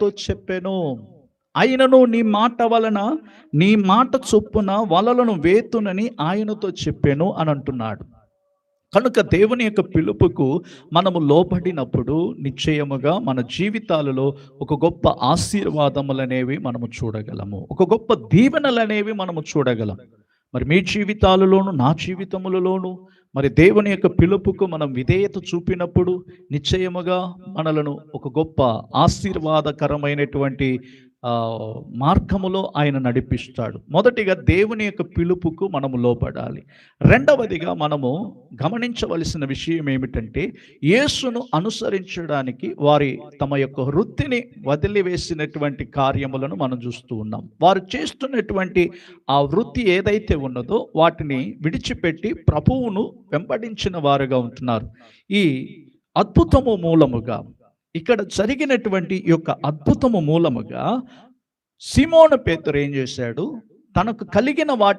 ఆయనతో చెప్పెను. అయినను నీ మాట చొప్పున వలలను వేతునని ఆయనతో చెప్పెను అని అంటున్నాడు. కనుక దేవుని యొక్క పిలుపుకు మనము లోబడినప్పుడు నిశ్చయముగా మన జీవితాలలో ఒక గొప్ప ఆశీర్వాదములనేవి మనము చూడగలము, ఒక గొప్ప దీవెనలనేవి మనము చూడగలం. మరి మీ జీవితాలలోను నా జీవితములలోను మరి దేవుని యొక్క పిలుపుకు మనం విధేయత చూపినప్పుడు నిశ్చయముగా మనలను ఒక గొప్ప ఆశీర్వాదకరమైనటువంటి మార్గములో ఆయన నడిపిస్తాడు. మొదటిగా దేవుని యొక్క పిలుపుకు మనము లోపడాలి. రెండవదిగా మనము గమనించవలసిన విషయం ఏమిటంటే, యేసును అనుసరించడానికి వారి తమ యొక్క వృత్తిని వదిలివేసినటువంటి కార్యములను మనం చూస్తూ ఉన్నాం. వారు చేస్తున్నటువంటి ఆ వృత్తి ఏదైతే ఉన్నదో వాటిని విడిచిపెట్టి ప్రభువును వెంబడించిన వారుగా ఉంటున్నారు. ఈ అద్భుతము మూలముగా, ఇక్కడ జరిగినటువంటి ఈ యొక్క అద్భుతము మూలముగా సీమోను పేతురు ఏం చేశాడు? తనకు కలిగిన వాటి